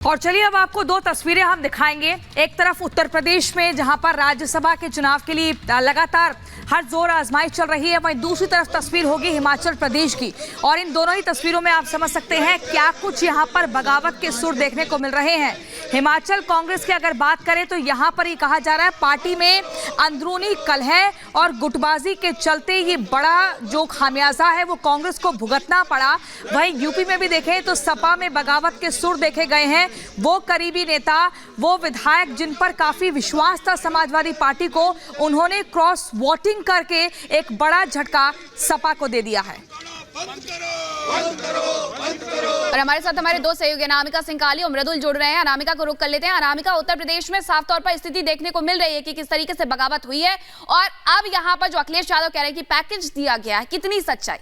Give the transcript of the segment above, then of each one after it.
और चलिए अब आपको दो तस्वीरें हम दिखाएंगे। एक तरफ उत्तर प्रदेश में जहां पर राज्यसभा के चुनाव के लिए लगातार हर जोर आजमाइश चल रही है, वहीं दूसरी तरफ तस्वीर होगी हिमाचल प्रदेश की। और इन दोनों ही तस्वीरों में आप समझ सकते हैं क्या कुछ यहां पर बगावत के सुर देखने को मिल रहे हैं। हिमाचल कांग्रेस की अगर बात करें तो यहां पर ही कहा जा रहा है पार्टी में अंदरूनी कलह और गुटबाजी के चलते ये बड़ा जो खामियाजा है वो कांग्रेस को भुगतना पड़ा। वहीं यूपी में भी देखें तो सपा में बगावत के सुर देखे गए हैं। वो करीबी नेता, वो विधायक जिन पर काफी विश्वास था समाजवादी पार्टी को, उन्होंने क्रॉस वोटिंग करके एक बड़ा झटका सपा को दे दिया है। और हमारे साथ हमारे दो सहयोगी अनामिका सिंह काली और मृदुल जुड़ रहे हैं। अनामिका को रुख कर लेते हैं। अनामिका, उत्तर प्रदेश में साफ तौर पर स्थिति देखने को मिल रही है कि किस तरीके से बगावत हुई है, और अब यहां पर जो अखिलेश यादव कह रहे हैं कि पैकेज दिया गया है, कितनी सच्चाई?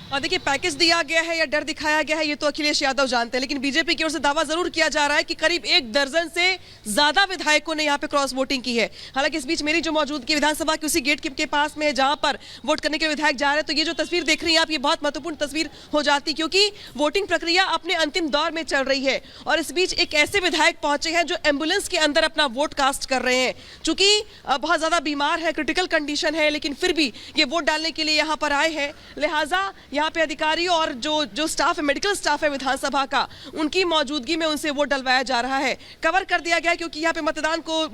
और देखिए, पैकेज दिया गया है या डर दिखाया गया है ये तो अखिलेश यादव जानते हैं, लेकिन बीजेपी की ओर से दावा जरूर किया जा रहा है कि करीब 1 दर्जन से ज्यादा विधायकों ने यहाँ पे क्रॉस वोटिंग की है। हालांकि इस बीच मेरी जो मौजूदगी विधानसभा के उसी गेट के पास में है जहां पर वोट करने के विधायक जा रहे हैं, तो ये जो तस्वीर देख रही है आप, ये बहुत महत्वपूर्ण तस्वीर हो जाती, क्योंकि वोटिंग प्रक्रिया अपने अंतिम दौर में चल रही है। और इस बीच एक ऐसे विधायक पहुंचे हैं जो एम्बुलेंस के अंदर अपना वोट कास्ट कर रहे हैं। चूंकि बहुत ज्यादा बीमार है, क्रिटिकल कंडीशन है, लेकिन फिर भी ये वोट डालने के लिए यहाँ पर आए हैं। लिहाजा यहाँ पे अधिकारी और जो स्टाफ है, मेडिकल स्टाफ है विधानसभा का, उनकी मौजूदगी में उनसे वोट डलवाया जा रहा है। कवर कर दिया गया है क्योंकि यहाँ पे मतदान को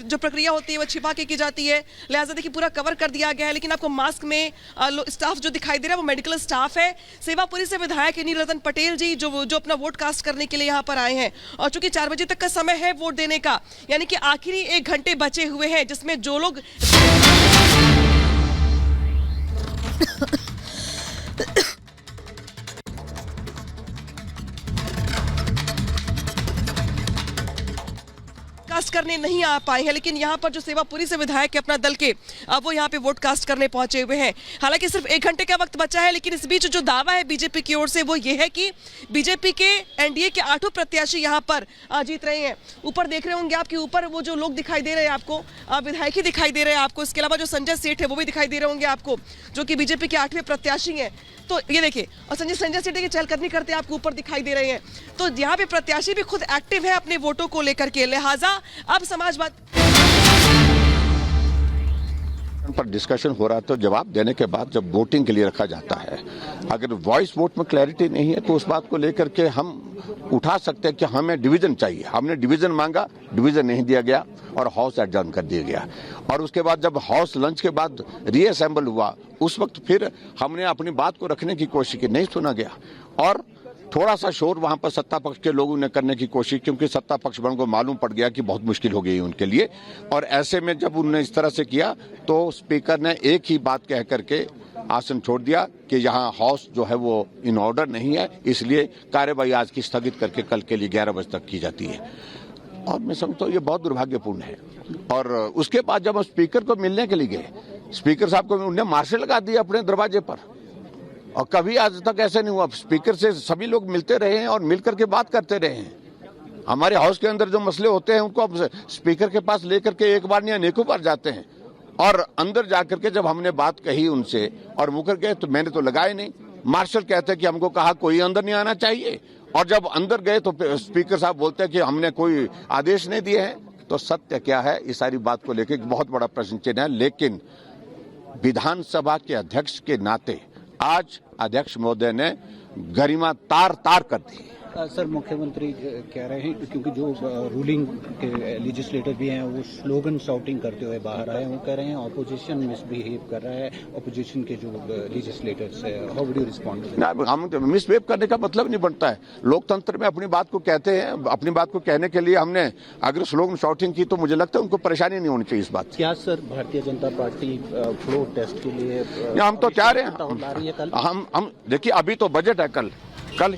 जो प्रक्रिया होती है वो छिपा के की जाती है, लिहाजा देखिए पूरा कवर कर दिया गया है। लेकिन आपको मास्क में स्टाफ जो दिखाई दे रहा है वो मेडिकल स्टाफ है। सेवापुरी से विधायक नीलरतन पटेल जी जो अपना वोट कास्ट करने के लिए यहाँ पर आए हैं, और चूंकि 4 बजे तक का समय है वोट देने का, यानी कि आखिरी 1 घंटे बचे हुए हैं, जिसमें जो लोग कास्ट करने नहीं आ पाए हैं, लेकिन यहाँ पर जो सेवापुरी से विधायक है अपना दल के, वो यहाँ पे वोट कास्ट करने पहुंचे हुए हैं। हालांकि सिर्फ 1 घंटे का वक्त बचा है, लेकिन इस बीच जो दावा है बीजेपी की ओर से वो ये है कि बीजेपी के एनडीए के 8 प्रत्याशी यहाँ पर जीत रहे हैं। ऊपर देख रहे होंगे आपके ऊपर वो जो लोग दिखाई दे रहे हैं आपको, विधायक ही दिखाई दे रहे हैं आपको। इसके अलावा जो संजय सेठ है वो भी दिखाई दे रहे होंगे आपको, जो कि बीजेपी के 8वें प्रत्याशी हैं। तो ये देखिए, और संजय सेठ की चहलकदमी करते आपको ऊपर दिखाई दे रहे हैं। तो यहाँ पे प्रत्याशी भी खुद एक्टिव है अपने वोटों को लेकर के। लिहाजा अब समाजवाद पर डिस्कशन हो रहा है, तो जवाब देने के बाद जब वोटिंग के लिए रखा जाता है, अगर वॉइस वोट में क्लैरिटी नहीं है तो उस बात को लेकर के हम उठा सकते हैं कि हमें डिवीजन चाहिए। हमने डिवीजन मांगा, डिवीजन नहीं दिया गया और हाउस एडजर्न कर दिया गया। और उसके बाद जब हाउस लंच के बाद रीअसेंबल हुआ, उस वक्त फिर हमने अपनी बात को रखने की कोशिश की, नहीं सुना गया। और थोड़ा सा शोर वहां पर सत्ता पक्ष के लोगों ने करने की कोशिश, क्योंकि सत्ता पक्ष वालों को मालूम पड़ गया कि बहुत मुश्किल हो गई उनके लिए। और ऐसे में जब उन्होंने इस तरह से किया तो स्पीकर ने एक ही बात कह करके आसन छोड़ दिया कि यहाँ हाउस जो है वो इन ऑर्डर नहीं है, इसलिए कार्यवाही आज की स्थगित करके कल के लिए 11 बजे तक की जाती है। और मैं समझता हूँ ये बहुत दुर्भाग्यपूर्ण है। और उसके बाद जब हम स्पीकर को मिलने के लिए गए, स्पीकर साहब को उन्होंने मार्शल लगा दिया अपने दरवाजे पर, और कभी आज तक ऐसा नहीं हुआ। स्पीकर से सभी लोग मिलते रहे हैं और मिलकर के बात करते रहे हैं। हमारे हाउस के अंदर जो मसले होते हैं उनको अब स्पीकर के पास लेकर के एक बार या अनेकों बार जाते हैं। और अंदर जाकर के जब हमने बात कही उनसे और मुकर गए तो मैंने तो लगाए नहीं। मार्शल कहते हैं कि हमको कहा कोई अंदर नहीं आना चाहिए, और जब अंदर गए तो स्पीकर साहब बोलते हैं कि हमने कोई आदेश नहीं दिए हैं। तो सत्य क्या है, इस सारी बात को लेकर बहुत बड़ा प्रश्न चिन्ह है। लेकिन विधानसभा के अध्यक्ष के नाते आज अध्यक्ष महोदय ने गरिमा तार तार कर दी। सर, मुख्यमंत्री कह रहे हैं क्योंकि जो रूलिंग के लेजिस्लेटर भी हैं वो स्लोगन शाउटिंग करते हुए बाहर आए, वो कह रहे हैं ऑपोजिशन मिसबिहेव कर रहा है, ऑपोजिशन के जो लेजिस्लेटर्स है। How would you respond? हम मिसबिहेव करने का मतलब नहीं बनता है। लोकतंत्र में अपनी बात को कहते हैं, अपनी बात को कहने के लिए हमने अगर स्लोगन शाउटिंग की तो मुझे लगता है उनको परेशानी नहीं होनी चाहिए इस बात। क्या sir Bharatiya Janata party floor test के लिए हम तो चाह रहे हैं, हम देखिए अभी तो बजट है, कल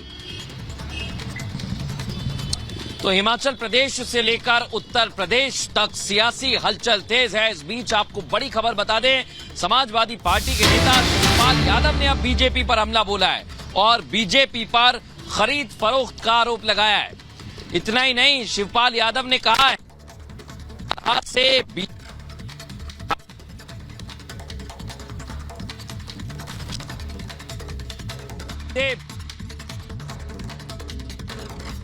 तो हिमाचल प्रदेश से लेकर उत्तर प्रदेश तक सियासी हलचल तेज है। इस बीच आपको बड़ी खबर बता दें, समाजवादी पार्टी के नेता शिवपाल यादव ने अब बीजेपी पर हमला बोला है और बीजेपी पर खरीद फरोख्त का आरोप लगाया है। इतना ही नहीं, शिवपाल यादव ने कहा है आज से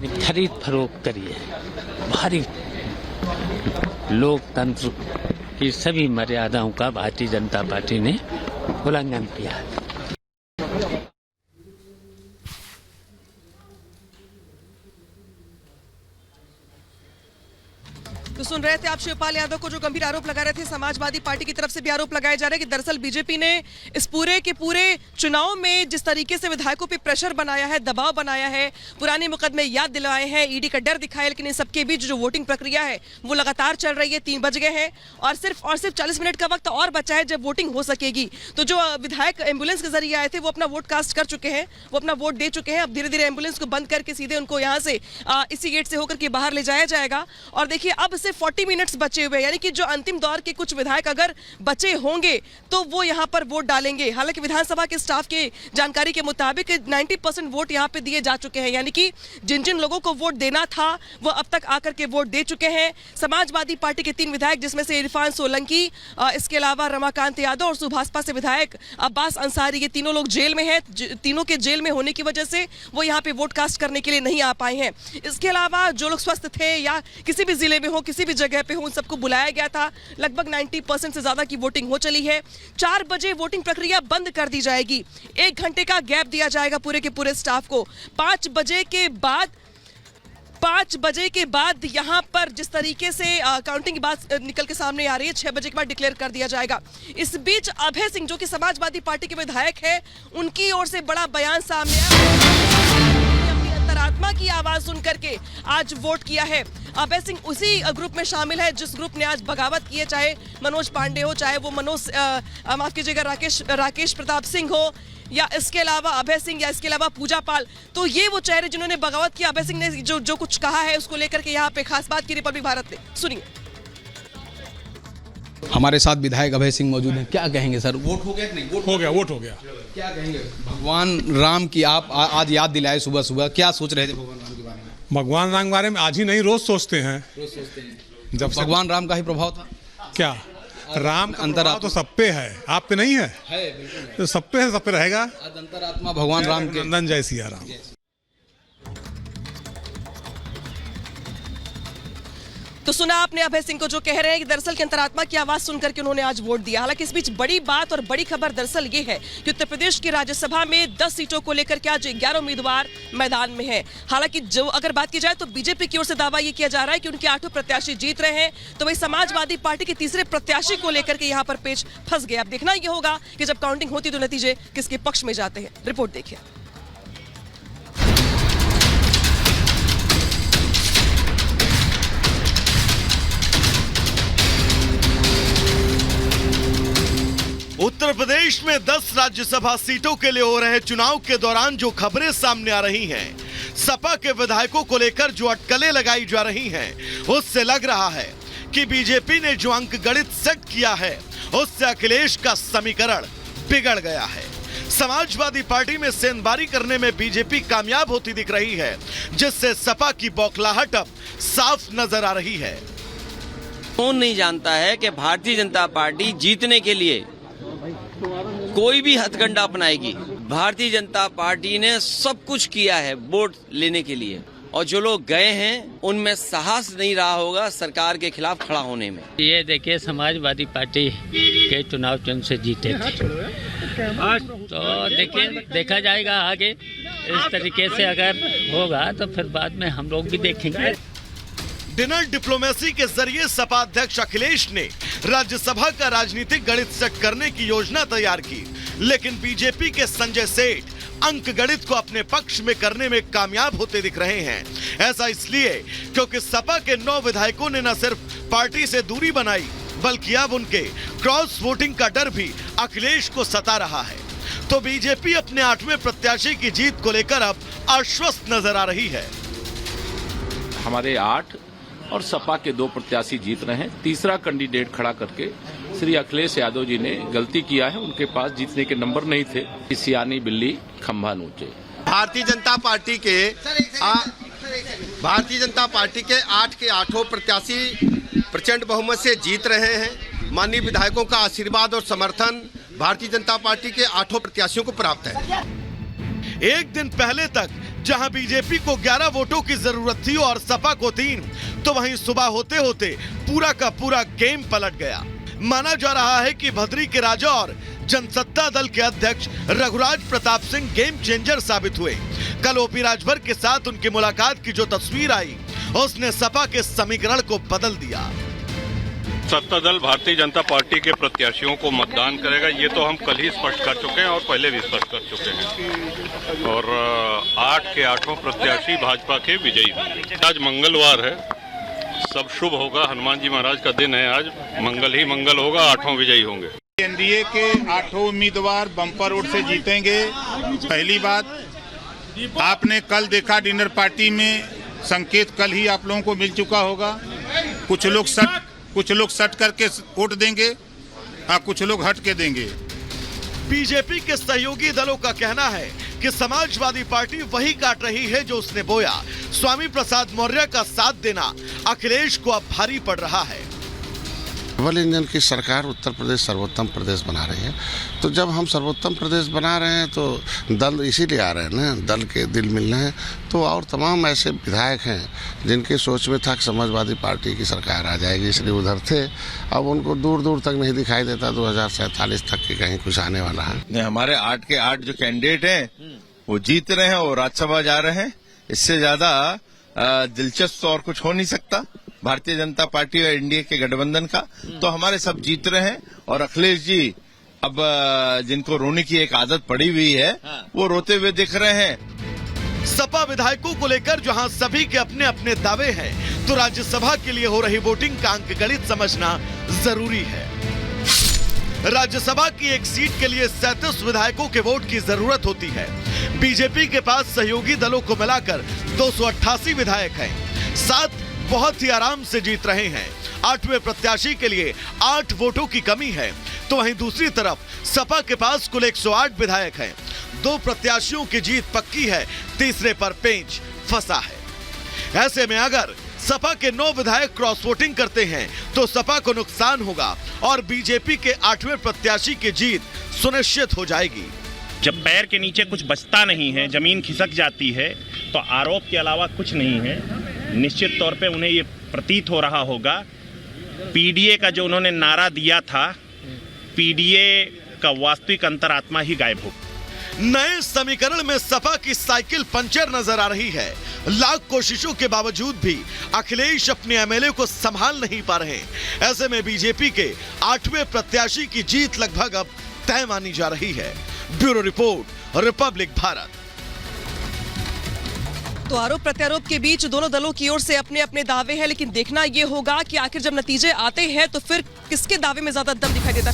खरीद फरोख्त करिए, भारी लोकतंत्र की सभी मर्यादाओं का भारतीय जनता पार्टी ने उल्लंघन किया है। तो सुन रहे थे आप शिवपाल यादव को, जो गंभीर आरोप लगा रहे थे। समाजवादी पार्टी की तरफ से भी आरोप लगाए जा रहे हैं कि दरअसल बीजेपी ने इस पूरे के पूरे चुनाव में जिस तरीके से विधायकों पे प्रेशर बनाया है, दबाव बनाया है, पुराने मुकदमे याद दिलवाए हैं, ईडी का डर दिखाया, लेकिन इन सबके बीच जो वोटिंग प्रक्रिया है वो लगातार चल रही है। 3 बज गए हैं और सिर्फ 40 मिनट का वक्त और बचा है जब वोटिंग हो सकेगी। तो जो विधायक एम्बुलेंस के जरिए आए थे वो अपना वोट कास्ट कर चुके हैं, वो अपना वोट दे चुके हैं। अब धीरे धीरे एम्बुलेंस को बंद करके सीधे उनको यहाँ से इसी गेट से होकर के बाहर ले जाया जाएगा। और देखिए अब सिर्फ 40 मिनट्स बचे हुए, यानी कि जो अंतिम दौर के कुछ विधायक अगर बचे होंगे तो वो यहाँ पर वोट डालेंगे। हालांकि विधानसभा के स्टाफ के जानकारी के मुताबिक 90% वोट यहाँ पे दिए जा चुके हैं, यानी कि जिन जिन लोगों को वोट देना था वो अब तक आकर के वोट दे चुके हैं। समाजवादी पार्टी के 3 विधायक, जिसमें से इरफान सोलंकी, इसके अलावा रमाकांत यादव और सुभाषपा से विधायक अब्बास अंसारी, ये तीनों लोग जेल में हैं। तीनों के जेल में होने की वजह से वो यहाँ पे वोट कास्ट करने के लिए नहीं आ पाए हैं। इसके अलावा जो लोग स्वस्थ थे या किसी भी जिले में हो, किसी भी जगह पे हो, उन सबको बुलाया गया था। लगभग 90% से ज्यादा की वोटिंग हो चली है। 4 बजे वोटिंग प्रक्रिया बंद कर दी जाएगी। 1 घंटे का गैप दिया जाएगा पूरे के पूरे स्टाफ को। 5 बजे के बाद यहाँ पर जिस तरीके से काउंटिंग की बात निकल के सामने आ रही है, 6 बजे के बाद डिक्लेयर कर दिया जाएगा। इस बीच अभय सिंह, जो कि समाजवादी पार्टी के विधायक है, उनकी ओर से बड़ा बयान सामने आया। अंतरात्मा की आवाज सुन करके आज वोट किया है। अभय सिंह उसी ग्रुप में शामिल है जिस ग्रुप ने आज बगावत की है, चाहे मनोज पांडे हो, चाहे वो माफ कीजिएगा राकेश प्रताप सिंह हो, या इसके अलावा अभय सिंह, या इसके अलावा पूजा पाल। तो ये वो चेहरे जिन्होंने बगावत की। अभय सिंह ने जो कुछ कहा है उसको लेकर के यहाँ पे खास बात की रिपब्लिक भारत ने, सुनिए। हमारे साथ विधायक अभय सिंह मौजूद हैं। क्या कहेंगे सर, वोट हो गया कि नहीं? वोट हो गया। क्या कहेंगे भगवान राम की आप आज याद दिलाए सुबह सुबह, क्या सोच रहे थे भगवान राम के बारे में? भगवान राम के बारे में आज ही नहीं, रोज सोचते हैं। जब भगवान राम का ही प्रभाव था क्या? राम का अंतरात्मा तो सब पे है, आप पे नहीं है, तो सब पे रहेगा। अंतरात्मा भगवान राम के। नंदन जय सिया राम। तो सुना आपने अभय सिंह को, जो कह रहे हैं कि दरअसल की अंतरात्मा की आवाज सुनकर के उन्होंने आज वोट दिया। हालांकि इस बीच बड़ी बात और बड़ी खबर दरअसल ये है कि उत्तर प्रदेश की राज्यसभा में 10 सीटों को लेकर के आज 11 उम्मीदवार मैदान में हैं। हालांकि जो अगर बात की जाए तो बीजेपी की ओर से दावा ये किया जा रहा है कि उनके 8 प्रत्याशी जीत रहे हैं, तो वही समाजवादी पार्टी के तीसरे प्रत्याशी को लेकर के यहाँ पर पेच फंस गया। अब देखना ये होगा कि जब काउंटिंग होती तो नतीजे किसके पक्ष में जाते हैं। रिपोर्ट देखिए। उत्तर प्रदेश में 10 राज्यसभा सीटों के लिए हो रहे चुनाव के दौरान जो खबरें सामने आ रही हैं, सपा के विधायकों को लेकर जो अटकलें लगाई जा रही हैं, उससे लग रहा है कि बीजेपी ने जो अंक गणित सेट किया है उससे अखिलेश का समीकरण बिगड़ गया है। समाजवादी पार्टी में सेंधबारी करने में बीजेपी कामयाब होती दिख रही है, जिससे सपा की बौखलाहट अब साफ नजर आ रही है। कौन नहीं जानता है कि भारतीय जनता पार्टी जीतने के लिए कोई भी हथकंडा अपनाएगी। भारतीय जनता पार्टी ने सब कुछ किया है वोट लेने के लिए, और जो लोग गए हैं उनमें साहस नहीं रहा होगा सरकार के खिलाफ खड़ा होने में। ये देखिए, समाजवादी पार्टी के चुनाव चिन्ह से जीते थे, तो देखिए देखा जाएगा आगे। इस तरीके से अगर होगा तो फिर बाद में हम लोग भी देखेंगे। डिनर डिप्लोमेसी के जरिए सपा अध्यक्ष अखिलेश ने राज्यसभा का राजनीतिक गणित सेट करने की योजना तैयार की, लेकिन बीजेपी के संजय सेठ अंक गणित को अपने पक्ष में करने में कामयाब होते दिख रहे हैं। ऐसा इसलिए क्योंकि सपा के 9 विधायकों ने न सिर्फ पार्टी से दूरी बनाई, बल्कि अब उनके क्रॉस वोटिंग का डर भी अखिलेश को सता रहा है। तो बीजेपी अपने 8वें प्रत्याशी की जीत को लेकर अब आश्वस्त नजर आ रही है। हमारे 8 और सपा के 2 प्रत्याशी जीत रहे हैं। तीसरा कैंडिडेट खड़ा करके श्री अखिलेश यादव जी ने गलती किया है, उनके पास जीतने के नंबर नहीं थे। सियानी बिल्ली खंभा नोचे। भारतीय जनता पार्टी के 8 के 8 प्रत्याशी प्रचंड बहुमत से जीत रहे हैं। माननीय विधायकों का आशीर्वाद और समर्थन भारतीय जनता पार्टी के 8 प्रत्याशियों को प्राप्त है। एक दिन पहले तक जहां बीजेपी को 11 वोटों की जरूरत थी और सपा को 3, तो वहीं सुबह होते होते पूरा का पूरा गेम पलट गया। माना जा रहा है कि भद्री के राजा और जनसत्ता दल के अध्यक्ष रघुराज प्रताप सिंह गेम चेंजर साबित हुए। कल ओपी राजभर के साथ उनकी मुलाकात की जो तस्वीर आई, उसने सपा के समीकरण को बदल दिया। सत्ता दल भारतीय जनता पार्टी के प्रत्याशियों को मतदान करेगा, ये तो हम कल ही स्पष्ट कर चुके हैं और पहले भी स्पष्ट कर चुके हैं। और 8 के 8 प्रत्याशी भाजपा के विजयी होंगे। आज मंगलवार है, सब शुभ होगा। हनुमान जी महाराज का दिन है आज, मंगल ही मंगल होगा, 8 विजयी होंगे। एनडीए के 8 उम्मीदवार बम्पर वोट से जीतेंगे। पहली बात, आपने कल देखा डिनर पार्टी में संकेत कल ही आप लोगों को मिल चुका होगा। कुछ लोग सट करके वोट देंगे और कुछ लोग हट के देंगे। बीजेपी के सहयोगी दलों का कहना है कि समाजवादी पार्टी वही काट रही है जो उसने बोया। स्वामी प्रसाद मौर्य का साथ देना अखिलेश को अब भारी पड़ रहा है। डबल इंजन की सरकार उत्तर प्रदेश सर्वोत्तम प्रदेश बना रही है, तो जब हम सर्वोत्तम प्रदेश बना रहे हैं तो दल इसीलिए आ रहे हैं ना, दल के दिल मिलने हैं। तो और तमाम ऐसे विधायक हैं जिनके सोच में था कि समाजवादी पार्टी की सरकार आ जाएगी, इसलिए उधर थे। अब उनको दूर दूर तक नहीं दिखाई देता 2047 तक कि कहीं कुछ आने वाला है। हमारे 8 के 8 जो कैंडिडेट हैं वो जीत रहे हैं और राज्यसभा जा रहे हैं। इससे ज्यादा दिलचस्प और कुछ हो नहीं सकता भारतीय जनता पार्टी और एनडीए के गठबंधन का। तो हमारे सब जीत रहे हैं और अखिलेश जी अब जिनको रोने की एक आदत पड़ी हुई है वो रोते हुए दिख रहे हैं। सपा विधायकों को लेकर जहां सभी के अपने अपने दावे हैं, तो राज्यसभा के लिए हो रही वोटिंग का अंक गणित समझना जरूरी है। राज्यसभा की एक सीट के लिए 37 विधायकों के वोट की जरूरत होती है। बीजेपी के पास सहयोगी दलों को मिलाकर 288 विधायक हैं। 7 बहुत ही आराम से जीत रहे हैं। 8वें प्रत्याशी के लिए 8 वोटों की कमी है, तो वहीं दूसरी तरफ सपा के पास कुल 108 विधायक हैं। 2 प्रत्याशियों की जीत पक्की है, तीसरे पर पेंच फंसा है। ऐसे में अगर सपा के 9 विधायक क्रॉस वोटिंग करते हैं तो सपा को नुकसान होगा और बीजेपी के 8वें प्रत्याशी की जीत सुनिश्चित हो जाएगी। जब पैर के नीचे कुछ बचता नहीं है, जमीन खिसक जाती है, तो आरोप के अलावा कुछ नहीं है। निश्चित तौर पे उन्हें ये प्रतीत हो रहा होगा, पीडीए का जो उन्होंने नारा दिया था, पीडीए का वास्तविक अंतरात्मा ही गायब हो। नए समीकरण में सपा की साइकिल पंचर नजर आ रही है। लाख कोशिशों के बावजूद भी अखिलेश अपने एमएलए को संभाल नहीं पा रहे। ऐसे में बीजेपी के 8वें प्रत्याशी की जीत लगभग अब तय मानी जा रही है। Bureau report, Republic Bharat. तो आरोप प्रत्यारोप के बीच दोनों दलों की ओर से अपने अपने दावे हैं, लेकिन देखना यह होगा कि आखिर जब नतीजे आते हैं तो फिर किसके दावे में ज्यादा दम दिखाई देता है।